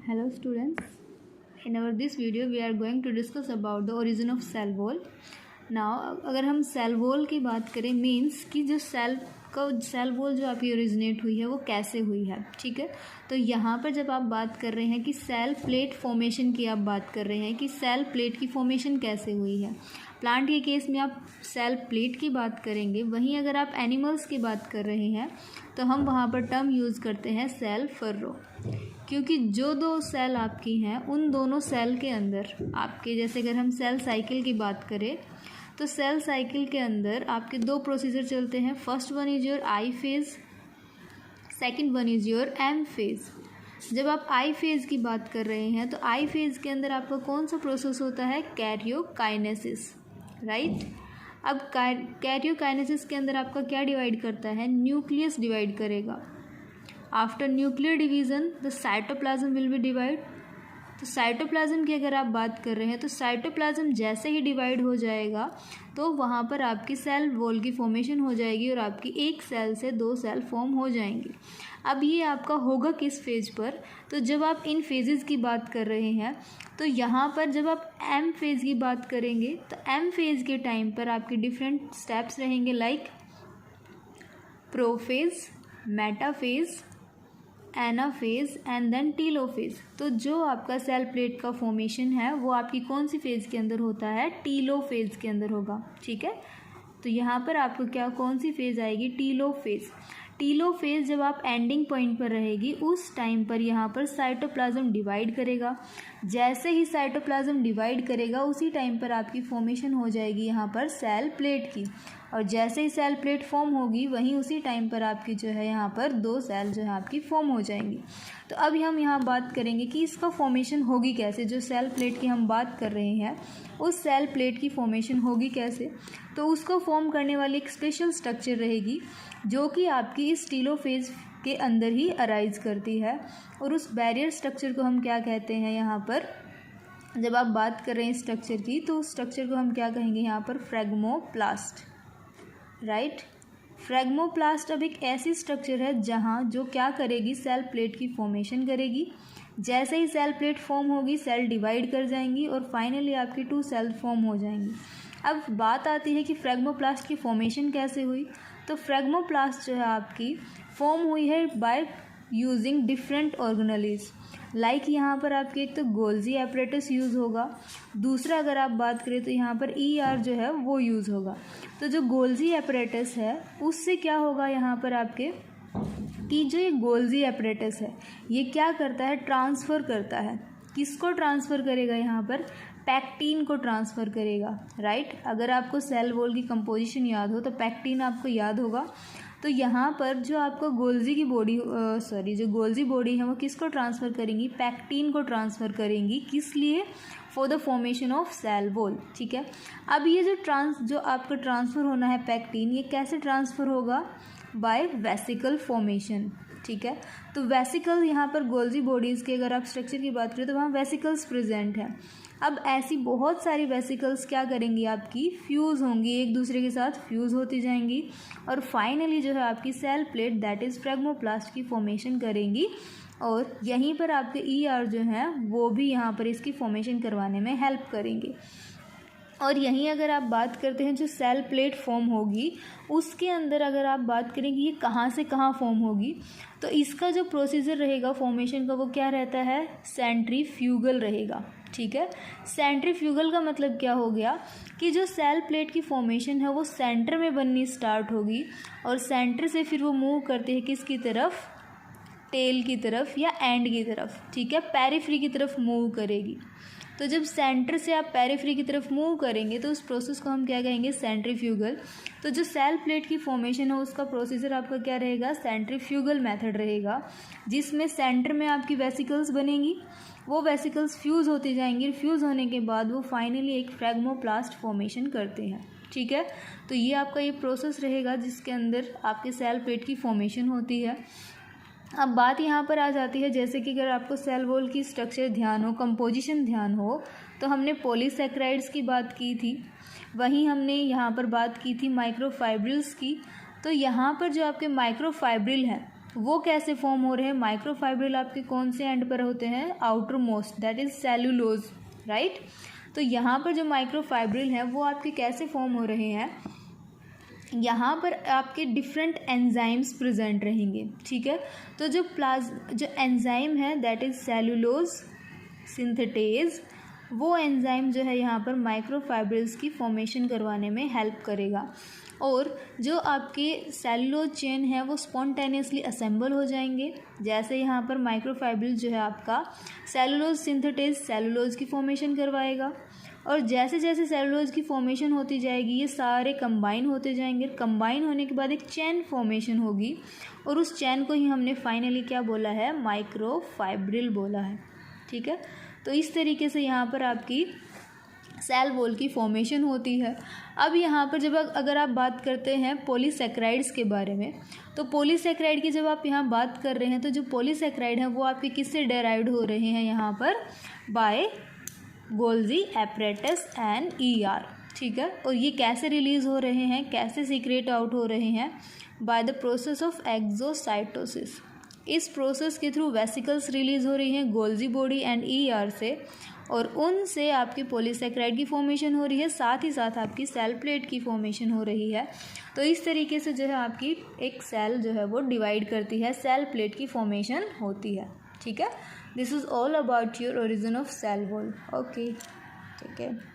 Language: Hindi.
Hello students, in our this video we are going to discuss about the origin of cell wall. Now अगर हम cell wall की बात करें मीन्स कि जो सेल वॉल जो आपकी ओरिजिनेट हुई है वो कैसे हुई है, ठीक है। तो यहाँ पर जब आप बात कर रहे हैं कि सेल प्लेट फॉर्मेशन की आप बात कर रहे हैं कि सेल प्लेट की फॉर्मेशन कैसे हुई है, प्लांट के केस में आप सेल प्लेट की बात करेंगे। वहीं अगर आप एनिमल्स की बात कर रहे हैं तो हम वहाँ पर टर्म यूज़ करते हैं सेल फर्रो, क्योंकि जो दो सेल आपकी हैं उन दोनों सेल के अंदर आपके, जैसे अगर हम सेल साइकिल की बात करें तो सेल साइकिल के अंदर आपके दो प्रोसीजर चलते हैं। First one is your I phase, second one is your M phase. जब आप आई फेज़ की बात कर रहे हैं तो आई फेज़ के अंदर आपका कौन सा प्रोसेस होता है, कैरियोकाइनेसिस, राइट। अब कैरियोकाइनेसिस के अंदर आपका क्या डिवाइड करता है, न्यूक्लियस डिवाइड करेगा। After nuclear division the cytoplasm will be divide. तो साइटोप्लाज्म की अगर आप बात कर रहे हैं तो साइटोप्लाज्म जैसे ही डिवाइड हो जाएगा तो वहाँ पर आपकी सेल वॉल की फॉर्मेशन हो जाएगी और आपकी एक सेल से दो सेल फॉर्म हो जाएंगी। अब ये आपका होगा किस फेज पर, तो जब आप इन फेजेस की बात कर रहे हैं तो यहाँ पर जब आप एम फेज़ की बात करेंगे तो एम फेज़ के टाइम पर आपके डिफरेंट स्टेप्स रहेंगे like prophase, metaphase, anaphase and then telophase. तो जो आपका सेल प्लेट का फॉर्मेशन है वो आपकी कौन सी फेज़ के अंदर होता है, टीलोफेज के अंदर होगा, ठीक है। तो यहाँ पर आपको क्या कौन सी फेज़ आएगी, टीलोफेज। टीलोफेज जब आप एंडिंग पॉइंट पर रहेगी उस टाइम पर यहाँ पर साइटोप्लाज्म डिवाइड करेगा। जैसे ही साइटोप्लाज्म डिवाइड करेगा उसी टाइम पर आपकी फॉर्मेशन हो जाएगी यहाँ पर सेल प्लेट की, और जैसे ही सेल प्लेट फॉर्म होगी वहीं उसी टाइम पर आपकी जो है यहाँ पर दो सेल जो है आपकी फॉर्म हो जाएंगी। तो अब हम यहाँ बात करेंगे कि इसका फॉर्मेशन होगी कैसे। जो सेल प्लेट की हम बात कर रहे हैं उस सेल प्लेट की फॉर्मेशन होगी कैसे, तो उसको फॉर्म करने वाली एक स्पेशल स्ट्रक्चर रहेगी जो कि आपकी इस टीलोफेज के अंदर ही अराइज करती है। और उस बैरियर स्ट्रक्चर को हम क्या कहते हैं, यहाँ पर जब आप बात कर रहे हैं स्ट्रक्चर की तो उस स्ट्रक्चर को हम क्या कहेंगे यहाँ पर, फ्रेगमोप्लास्ट, राइट। फ्रेगमोप्लास्ट अब एक ऐसी स्ट्रक्चर है जहाँ जो क्या करेगी, सेल प्लेट की फॉर्मेशन करेगी। जैसे ही सेल प्लेट फॉर्म होगी सेल डिवाइड कर जाएंगी और फाइनली आपकी टू सेल फॉर्म हो जाएंगी। अब बात आती है कि फ्रेगमोप्लास्ट की फॉर्मेशन कैसे हुई। तो फ्रेगमोप्लास्ट जो है आपकी फॉर्म हुई है by using different organelles, like यहाँ पर आपके एक तो गोल्जी एपरेटस यूज़ होगा, दूसरा अगर आप बात करें तो यहाँ पर ER जो है वो यूज़ होगा। तो जो गोल्जी एपरेटस है उससे क्या होगा यहाँ पर आपके कि जो ये गोल्जी एपरेटस है ये क्या करता है, ट्रांसफ़र करता है। किसको ट्रांसफ़र करेगा, यहाँ पर पैक्टीन को ट्रांसफ़र करेगा, राइट। अगर आपको सेल वॉल की कंपोजिशन याद हो तो पैक्टीन आपको याद होगा। तो यहाँ पर जो आपको गोल्जी की बॉडी जो गोल्जी बॉडी है वो किसको ट्रांसफ़र करेंगी, पैक्टीन को ट्रांसफ़र करेंगी। किस लिए, for the formation of cell wall, ठीक है। अब ये जो आपका ट्रांसफ़र होना है पैक्टीन, ये कैसे ट्रांसफ़र होगा, बाय वेसिकल फॉर्मेशन, ठीक है। तो वेसिकल यहाँ पर गोल्जी बॉडीज़ के अगर आप स्ट्रक्चर की बात करें तो वहाँ वेसिकल्स प्रेजेंट हैं। अब ऐसी बहुत सारी वेसिकल्स क्या करेंगी, आपकी फ्यूज़ होंगी, एक दूसरे के साथ फ्यूज़ होती जाएंगी और फाइनली जो है आपकी सेल प्लेट दैट इज़ फ्रेगमोप्लास्ट की फॉर्मेशन करेंगी। और यहीं पर आपके ER जो हैं वो भी यहाँ पर इसकी फॉर्मेशन करवाने में हेल्प करेंगे। और यहीं अगर आप बात करते हैं जो सेल प्लेट फॉर्म होगी उसके अंदर अगर आप बात करें कि ये कहाँ से कहाँ फॉर्म होगी, तो इसका जो प्रोसीजर रहेगा फॉर्मेशन का वो क्या रहता है, सेंट्रीफ्यूगल रहेगा, ठीक है। सेंट्रीफ्यूगल का मतलब क्या हो गया कि जो सेल प्लेट की फॉर्मेशन है वो सेंटर में बननी स्टार्ट होगी और सेंटर से फिर वो मूव करते हैं किसकी तरफ, टेल की तरफ या एंड की तरफ, ठीक है, पेरिफेरी की तरफ मूव करेगी। तो जब सेंटर से आप पेरिफेरी की तरफ मूव करेंगे तो उस प्रोसेस को हम क्या कहेंगे, सेंट्रीफ्यूगल। तो जो सेल प्लेट की फॉर्मेशन है उसका प्रोसीजर आपका क्या रहेगा, सेंट्रीफ्यूगल मेथड रहेगा, जिसमें सेंटर में आपकी वेसिकल्स बनेंगी, वो वेसिकल्स फ्यूज़ होती जाएंगी, फ्यूज़ होने के बाद वो फाइनली एक फ्रेगमोप्लास्ट फॉर्मेशन करते हैं, ठीक है। तो ये आपका ये प्रोसेस रहेगा जिसके अंदर आपके सेल प्लेट की फॉर्मेशन होती है। अब बात यहाँ पर आ जाती है, जैसे कि अगर आपको सेल वॉल की स्ट्रक्चर ध्यान हो, कंपोजिशन ध्यान हो, तो हमने पॉलीसेक्राइड्स की बात की थी, वहीं हमने यहाँ पर बात की थी माइक्रोफाइब्रिल्स की। तो यहाँ पर जो आपके माइक्रोफाइब्रिल हैं वो कैसे फॉर्म हो रहे हैं, माइक्रोफाइब्रिल आपके कौन से एंड पर होते हैं, outer most, that is cellulose, right. तो यहाँ पर जो माइक्रोफाइब्रिल है वो आपके कैसे फॉर्म हो रहे हैं, यहाँ पर आपके डिफरेंट एंजाइम्स प्रेजेंट रहेंगे, ठीक है। तो जो एंजाइम है दैट इज सेलुलोज सिंथेटेज, वो एंजाइम जो है यहाँ पर माइक्रोफाइब्रिल्स की फॉर्मेशन करवाने में हेल्प करेगा, और जो आपके सेलुलोज चेन है वो स्पॉन्टेनियसली असेंबल हो जाएंगे। जैसे यहाँ पर माइक्रोफाइब्रिल जो है आपका सेलुलोज सिंथेटेज सेलुलोज की फॉर्मेशन करवाएगा, और जैसे जैसे सेलुलोज की फॉर्मेशन होती जाएगी ये सारे कंबाइन होते जाएंगे। कंबाइन होने के बाद एक चैन फॉर्मेशन होगी, और उस चैन को ही हमने फाइनली क्या बोला है, माइक्रोफाइब्रिल बोला है, ठीक है। तो इस तरीके से यहाँ पर आपकी सेल वॉल की फॉर्मेशन होती है। अब यहाँ पर जब अगर आप बात करते हैं पॉलीसेक्राइड्स के बारे में, तो पॉलीसेक्राइड की जब आप यहाँ बात कर रहे हैं तो जो पॉलीसेक्राइड हैं वो आपके किससे डेराइव्ड हो रहे हैं, यहाँ पर by Golgi apparatus and ER, ठीक है। और ये कैसे रिलीज़ हो रहे हैं, कैसे सीक्रेट आउट हो रहे हैं, by the process of exocytosis. इस प्रोसेस के थ्रू वेसिकल्स रिलीज़ हो रही हैं गोल्जी बॉडी एंड ER से, और उनसे आपकी पॉलीसेक्राइड की फॉर्मेशन हो रही है, साथ ही साथ आपकी सेल प्लेट की फॉर्मेशन हो रही है। तो इस तरीके से जो है आपकी एक सेल जो है वो डिवाइड करती है, सेल प्लेट की फॉर्मेशन होती है, ठीक है। This is all about your origin of cell wall, okay, ठीक है।